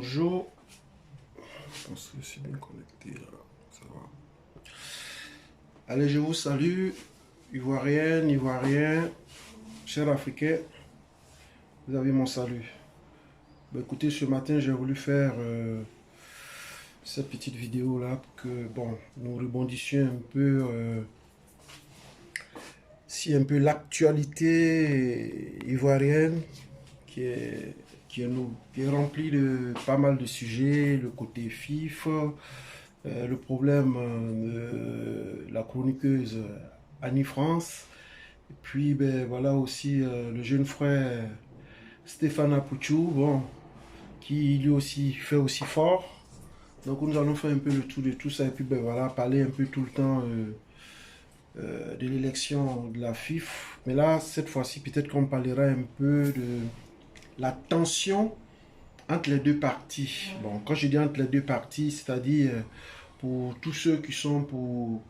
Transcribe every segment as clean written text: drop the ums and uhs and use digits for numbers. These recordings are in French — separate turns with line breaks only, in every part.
Bonjour. Je pense que c'est bien connecté là. Ça va. Allez, je vous salue, Ivoirienne, Ivoirien, chers Africains. Vous avez mon salut. Ben, écoutez, ce matin, j'ai voulu faire cette petite vidéo là pour que nous rebondissions un peu si un peu l'actualité ivoirienne qui est remplie de pas mal de sujets, le côté FIF, le problème de la chroniqueuse Annie France, et puis ben, voilà aussi le jeune frère Stéphane Apouchou, qui lui aussi fait aussi fort. Donc nous allons faire un peu le tour de tout ça et puis ben, voilà, parler un peu tout le temps de l'élection de la FIF. Mais là, cette fois-ci, peut-être qu'on parlera un peu de la tension entre les deux partis. Bon, quand je dis entre les deux partis, c'est-à-dire pour tous ceux qui sont pour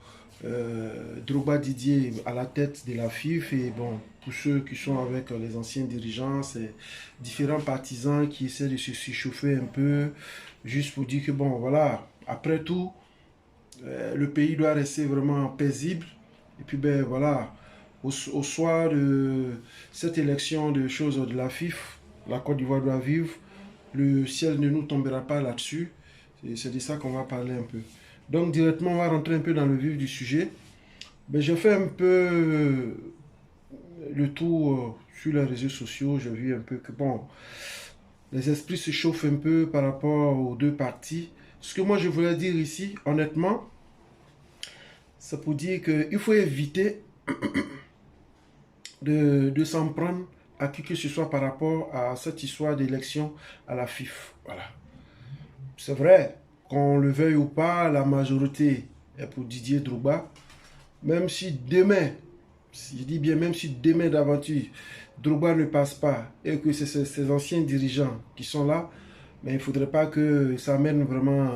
Drogba Didier à la tête de la FIF et bon, pour ceux qui sont avec les anciens dirigeants, c'est différents partisans qui essaient de se chauffer un peu, juste pour dire que bon, voilà, après tout, le pays doit rester vraiment paisible. Et puis ben voilà, au soir de cette élection de choses de la FIF, la Côte d'Ivoire doit vivre, le ciel ne nous tombera pas là-dessus. C'est de ça qu'on va parler un peu. Donc directement, on va rentrer un peu dans le vif du sujet. Ben, je fais un peu le tour sur les réseaux sociaux. J'ai vu un peu que bon, les esprits se chauffent un peu par rapport aux deux partis. Ce que moi je voulais dire ici, honnêtement, c'est pour dire qu'il faut éviter de s'en prendre à qui que ce soit par rapport à cette histoire d'élection à la FIF. Voilà. C'est vrai, qu'on le veuille ou pas, la majorité est pour Didier Drogba. Même si demain, je dis bien même si demain d'aventure, Drogba ne passe pas et que c'est ces anciens dirigeants qui sont là, mais il ne faudrait pas que ça mène vraiment,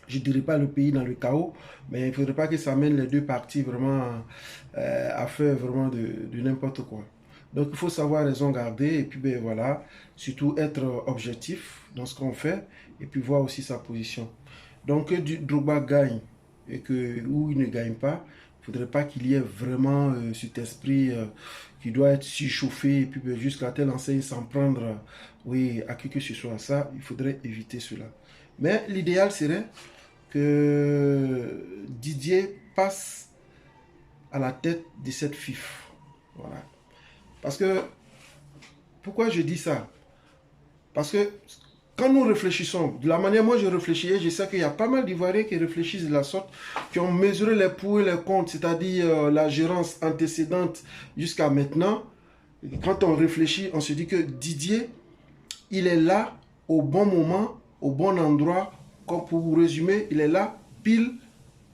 je ne dirais pas le pays dans le chaos, mais il ne faudrait pas que ça mène les deux partis vraiment à faire vraiment de n'importe quoi. Donc il faut savoir raison garder et puis ben voilà, surtout être objectif dans ce qu'on fait et puis voir aussi sa position. Donc que Drogba gagne et que ou il ne gagne pas, il ne faudrait pas qu'il y ait vraiment cet esprit qui doit être surchauffé et puis ben, jusqu'à telle enseigne s'en prendre oui, à qui que ce soit. Ça, il faudrait éviter cela. Mais l'idéal serait que Didier passe à la tête de cette FIF. Voilà. Parce que, pourquoi je dis ça? Parce que quand nous réfléchissons, de la manière moi je réfléchis, et je sais qu'il y a pas mal d'Ivoiriens qui réfléchissent de la sorte, qui ont mesuré les pour et les contre, c'est-à-dire la gérance antécédente jusqu'à maintenant. Et quand on réfléchit, on se dit que Didier, il est là au bon moment, au bon endroit. Comme pour vous résumer, il est là pile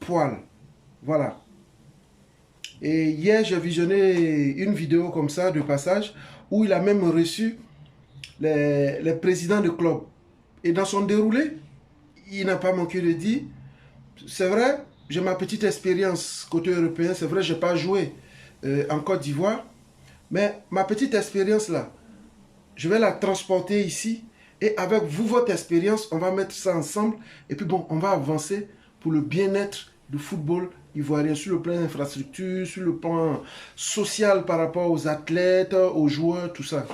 poil. Voilà. Et hier, j'ai visionné une vidéo comme ça, de passage, où il a même reçu les présidents de club. Et dans son déroulé, il n'a pas manqué de dire, c'est vrai, j'ai ma petite expérience côté européen, c'est vrai, je n'ai pas joué en Côte d'Ivoire, mais ma petite expérience là, je vais la transporter ici, et avec vous, votre expérience, on va mettre ça ensemble, et puis bon, on va avancer pour le bien-être du football ivoirien, sur le plan infrastructure, sur le plan social par rapport aux athlètes, aux joueurs, tout ça.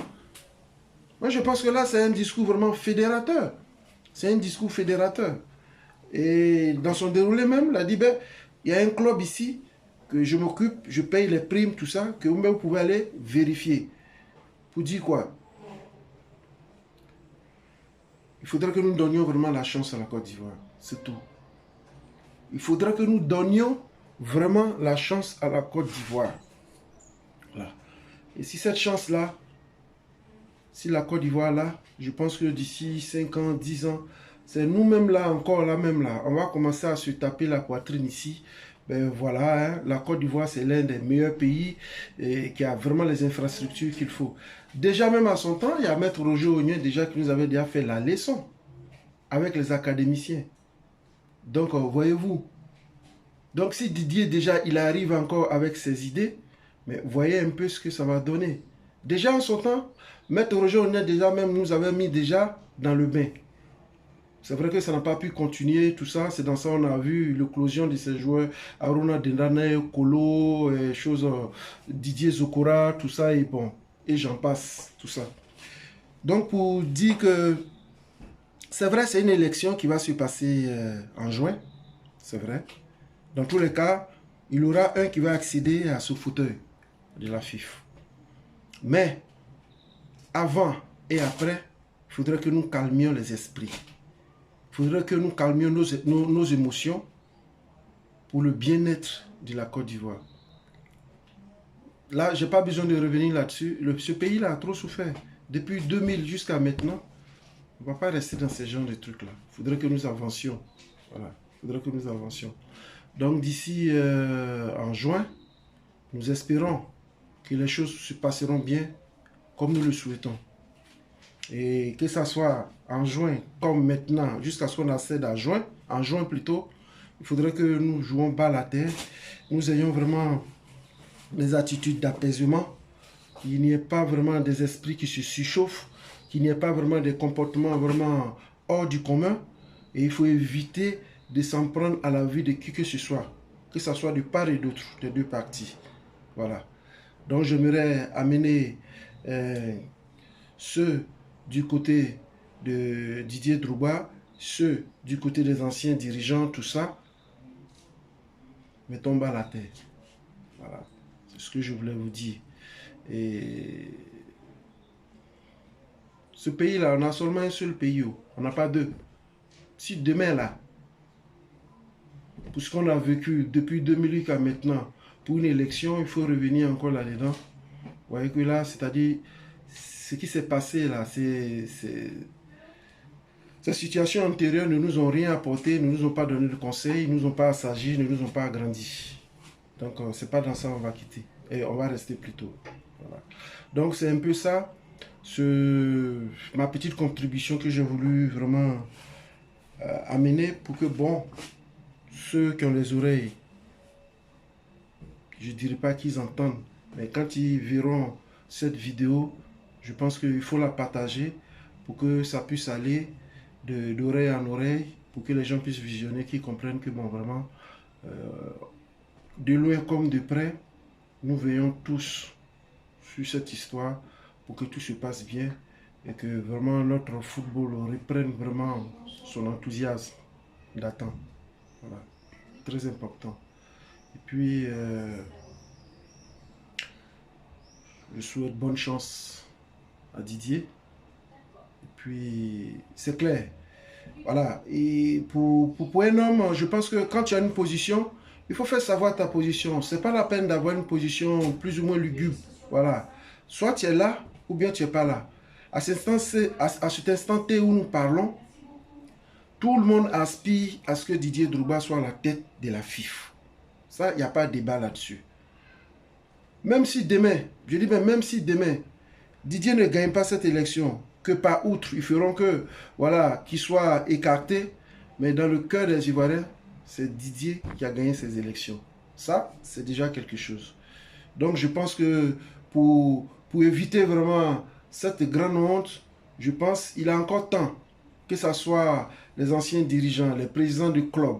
Moi, je pense que là, c'est un discours vraiment fédérateur. C'est un discours fédérateur. Et dans son déroulé même, il a dit, ben, il y a un club ici que je m'occupe, je paye les primes, tout ça, que vous-même vous pouvez aller vérifier. Pour dire quoi? Il faudrait que nous donnions vraiment la chance à la Côte d'Ivoire. C'est tout. Il faudra que nous donnions vraiment la chance à la Côte d'Ivoire. Voilà. Et si cette chance-là, si la Côte d'Ivoire là, je pense que d'ici 5 ans, 10 ans, c'est nous-mêmes là, encore là même là, on va commencer à se taper la poitrine ici. Ben voilà, hein, la Côte d'Ivoire c'est l'un des meilleurs pays et qui a vraiment les infrastructures qu'il faut. Déjà même à son temps, il y a Maître Roger Oignon déjà qui nous avait déjà fait la leçon avec les académiciens. Donc voyez-vous. Donc si Didier déjà il arrive encore avec ses idées, mais voyez un peu ce que ça va donner. Déjà en son temps, Maître Roger Oignon déjà même nous avait mis déjà dans le bain. C'est vrai que ça n'a pas pu continuer, tout ça. C'est dans ça on a vu l'éclosion de ces joueurs. Aruna Dendane, Kolo, Didier Zokora, tout ça, et bon, et j'en passe, tout ça. Donc pour dire que c'est vrai, c'est une élection qui va se passer en juin, c'est vrai. Dans tous les cas, il y aura un qui va accéder à ce fauteuil de la FIFA. Mais avant et après, il faudrait que nous calmions les esprits. Il faudrait que nous calmions nos émotions pour le bien-être de la Côte d'Ivoire. Là, je n'ai pas besoin de revenir là-dessus. Ce pays-là a trop souffert. Depuis 2000 jusqu'à maintenant, on ne va pas rester dans ce genre de trucs-là. Il faudrait que nous avancions. Voilà. Il faudrait que nous avancions. Donc d'ici en juin, nous espérons que les choses se passeront bien comme nous le souhaitons. Et que ça soit en juin comme maintenant, jusqu'à ce qu'on accède à juin, en juin plutôt, il faudrait que nous jouons bas la terre, nous ayons vraiment des attitudes d'apaisement, qu'il n'y ait pas vraiment des esprits qui se surchauffent, qu'il n'y ait pas vraiment des comportements vraiment hors du commun. Et il faut éviter de s'en prendre à la vie de qui que ce soit de part et d'autre, des deux parties. Voilà. Donc j'aimerais amener ceux du côté de Didier Drogba, ceux du côté des anciens dirigeants, tout ça, mettons bas la terre. Voilà. C'est ce que je voulais vous dire. Et ce pays-là, on a seulement un seul pays. On n'a pas deux. Si demain, là, pour ce qu'on a vécu depuis 2008 à maintenant, pour une élection, il faut revenir encore là-dedans. Vous voyez que là, c'est-à-dire, ce qui s'est passé là, ces situations antérieures ne nous ont rien apporté, ne nous ont pas donné de conseils, ne nous ont pas assagi, ne nous ont pas agrandi. Donc, c'est pas dans ça qu'on va quitter. Et on va rester plutôt. Voilà. Donc, c'est un peu ça, ma petite contribution que j'ai voulu vraiment amener pour que, bon, ceux qui ont les oreilles, je ne dirais pas qu'ils entendent, mais quand ils verront cette vidéo, je pense qu'il faut la partager pour que ça puisse aller d'oreille en oreille, pour que les gens puissent visionner, qu'ils comprennent que, bon, vraiment, de loin comme de près, nous veillons tous sur cette histoire pour que tout se passe bien et que vraiment notre football reprenne vraiment son enthousiasme d'attente. Voilà, très important. Et puis, je souhaite bonne chance à Didier. Et puis, c'est clair. Voilà. Et pour un homme, je pense que quand tu as une position, il faut faire savoir ta position. Ce n'est pas la peine d'avoir une position plus ou moins lugubre. Voilà. Soit tu es là, ou bien tu n'es pas là. À cet instant T où nous parlons, tout le monde aspire à ce que Didier Drogba soit à la tête de la FIFA. Ça, il n'y a pas de débat là-dessus. Même si demain, je dis même si demain, Didier ne gagne pas cette élection, que par outre, ils feront que, voilà, qu'il soit écarté, mais dans le cœur des Ivoiriens, c'est Didier qui a gagné ces élections. Ça, c'est déjà quelque chose. Donc, je pense que pour éviter vraiment cette grande honte, je pense qu'il a encore temps, que ce soit les anciens dirigeants, les présidents du club,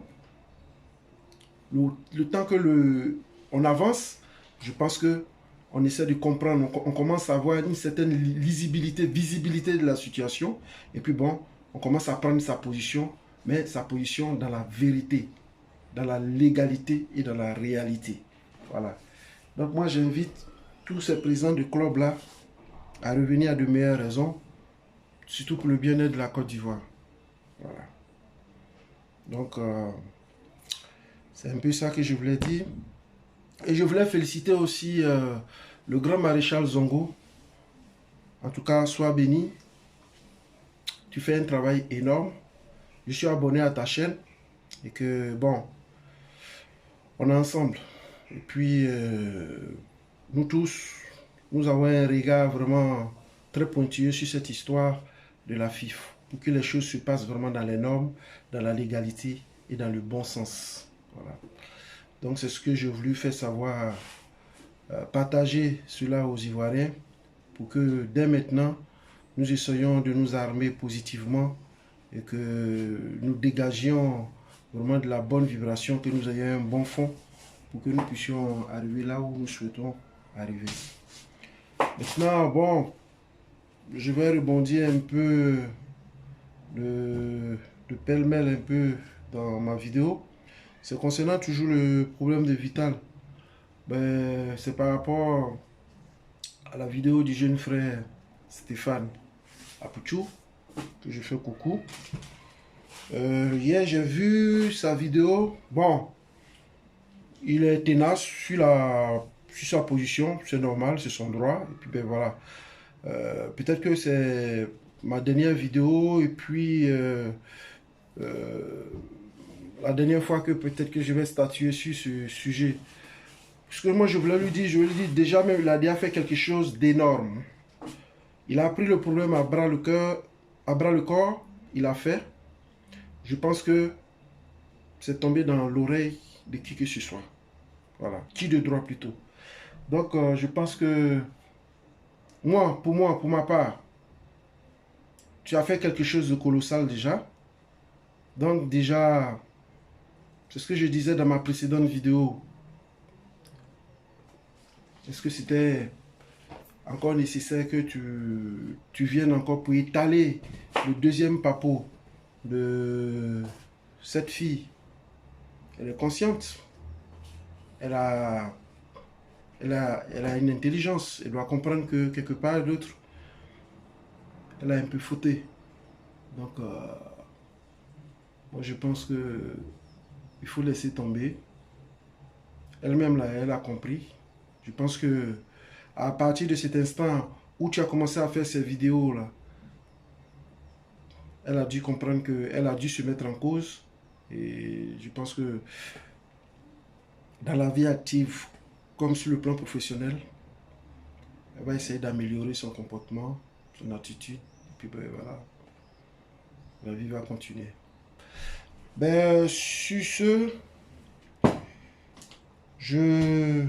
le temps que on avance, je pense que on essaie de comprendre, on commence à avoir une certaine visibilité de la situation. Et puis bon, on commence à prendre sa position, mais sa position dans la vérité, dans la légalité et dans la réalité. Voilà. Donc moi, j'invite tous ces présidents de club-là à revenir à de meilleures raisons, surtout pour le bien-être de la Côte d'Ivoire. Voilà. Donc, c'est un peu ça que je voulais dire. Et je voulais féliciter aussi le grand maréchal Zongo. En tout cas, sois béni. Tu fais un travail énorme. Je suis abonné à ta chaîne. Et que, bon, on est ensemble. Et puis, nous tous, nous avons un regard vraiment très pointilleux sur cette histoire de la FIFA. Pour que les choses se passent vraiment dans les normes, dans la légalité et dans le bon sens. Voilà. Donc, c'est ce que j'ai voulu faire savoir, partager cela aux Ivoiriens pour que dès maintenant, nous essayons de nous armer positivement et que nous dégagions vraiment de la bonne vibration, que nous ayons un bon fond pour que nous puissions arriver là où nous souhaitons arriver. Maintenant, bon, je vais rebondir un peu de pêle-mêle un peu dans ma vidéo. C'est concernant toujours le problème de Vital. Ben, c'est par rapport à la vidéo du jeune frère Stéphane Apouchou, que je fais coucou. Hier, j'ai vu sa vidéo. Bon, il est tenace sur sa position, c'est normal, c'est son droit. Et puis, ben voilà. Peut-être que c'est ma dernière vidéo et puis la dernière fois que peut-être que je vais statuer sur ce sujet. Parce que moi, je voulais lui dire, déjà même, il a déjà fait quelque chose d'énorme. Il a pris le problème à bras le corps, il a fait. Je pense que c'est tombé dans l'oreille de qui que ce soit. Voilà, qui de droit plutôt. Donc, je pense que pour ma part, tu as fait quelque chose de colossal déjà. Donc déjà, c'est ce que je disais dans ma précédente vidéo. Est-ce que c'était encore nécessaire que tu viennes encore pour étaler le deuxième papo de cette fille? Elle est consciente. Elle a une intelligence. Elle doit comprendre que quelque part d'autre, elle a un peu fauté. Donc, moi je pense que il faut laisser tomber. Elle-même, là, elle a compris. Je pense que à partir de cet instant où tu as commencé à faire ces vidéos-là, elle a dû comprendre qu'elle a dû se mettre en cause. Et je pense que dans la vie active, comme sur le plan professionnel, elle va essayer d'améliorer son comportement, son attitude. Et puis ben, voilà, la vie va continuer. Ben, sur ce, je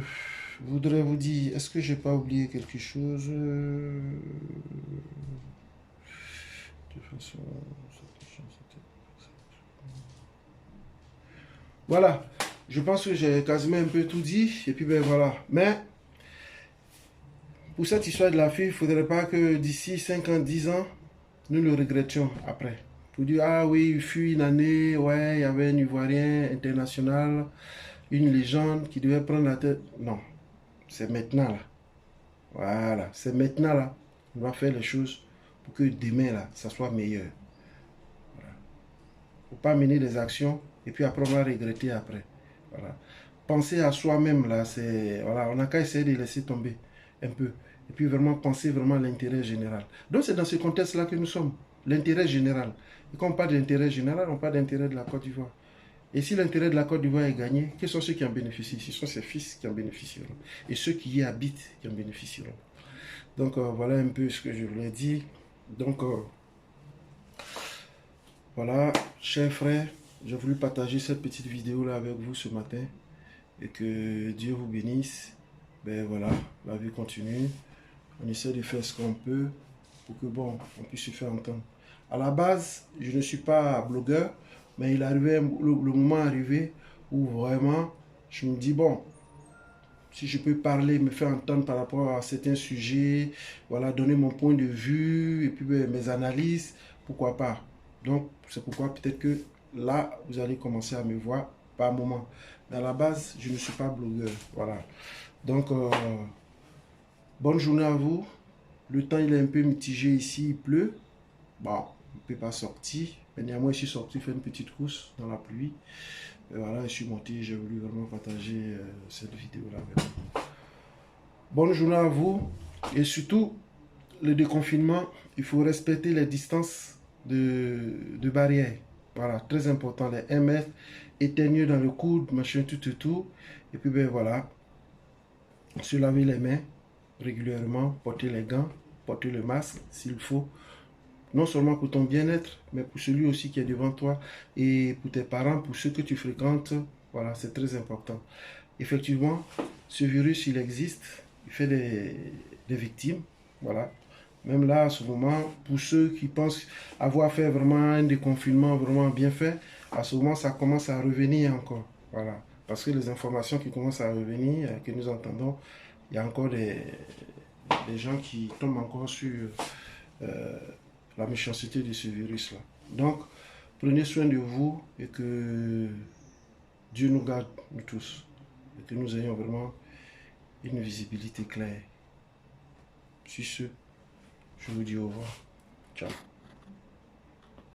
voudrais vous dire, est-ce que j'ai pas oublié quelque chose? De façon... Voilà, je pense que j'ai quasiment un peu tout dit. Et puis ben voilà. Mais pour cette histoire de la fille, il ne faudrait pas que d'ici 5 ans, 10 ans, nous le regrettions après. Pour dire, ah oui, il fut une année, ouais, il y avait un Ivoirien international, une légende qui devait prendre la tête. Non, c'est maintenant là. Voilà, c'est maintenant là. On va faire les choses pour que demain là, ça soit meilleur. Voilà. Faut pas mener des actions et puis après on va regretter après. Voilà. Penser à soi-même là, c'est voilà, on n'a qu'à essayer de laisser tomber un peu et puis vraiment penser vraiment à l'intérêt général. Donc c'est dans ce contexte là que nous sommes, l'intérêt général. Et quand on parle d'intérêt général, on parle d'intérêt de la Côte d'Ivoire. Et si l'intérêt de la Côte d'Ivoire est gagné, quels sont ceux qui en bénéficient? Ce sont ses fils qui en bénéficieront et ceux qui y habitent qui en bénéficieront. Donc voilà un peu ce que je voulais dire. Donc voilà, chers frères, j'ai voulu partager cette petite vidéo là avec vous ce matin et que Dieu vous bénisse. Ben voilà, la vie continue. On essaie de faire ce qu'on peut pour que bon, on puisse se faire entendre. À la base, je ne suis pas blogueur, mais il arrivait le moment arrivé où vraiment je me dis bon, si je peux parler, me faire entendre par rapport à certains sujets, voilà, donner mon point de vue et puis ben, mes analyses, pourquoi pas. Donc, c'est pourquoi peut-être que là, vous allez commencer à me voir par moment. Mais à la base, je ne suis pas blogueur, voilà. Donc, bonne journée à vous. Le temps, il est un peu mitigé ici, il pleut. Bon, on ne peut pas sortir. Mais néanmoins, je suis sorti faire une petite course dans la pluie. Et voilà, je suis monté, j'ai voulu vraiment partager cette vidéo-là avec vous. Bonne journée à vous. Et surtout, le déconfinement, il faut respecter les distances de barrière. Voilà, très important, les 1 mètre, éteigner dans le coude, machin, tout. Et puis, ben voilà, se laver les mains régulièrement, porter les gants, porter le masque s'il faut. Non seulement pour ton bien-être, mais pour celui aussi qui est devant toi et pour tes parents, pour ceux que tu fréquentes. Voilà, c'est très important. Effectivement, ce virus, il existe, il fait des victimes. Voilà. Même là, à ce moment, pour ceux qui pensent avoir fait vraiment un déconfinement vraiment bien fait, à ce moment, ça commence à revenir encore. Voilà. Parce que les informations qui commencent à revenir, que nous entendons, il y a encore des gens qui tombent encore sur euh, la méchanceté de ce virus-là. Donc, prenez soin de vous et que Dieu nous garde, nous tous. Et que nous ayons vraiment une visibilité claire. Sur ce, je vous dis au revoir. Ciao.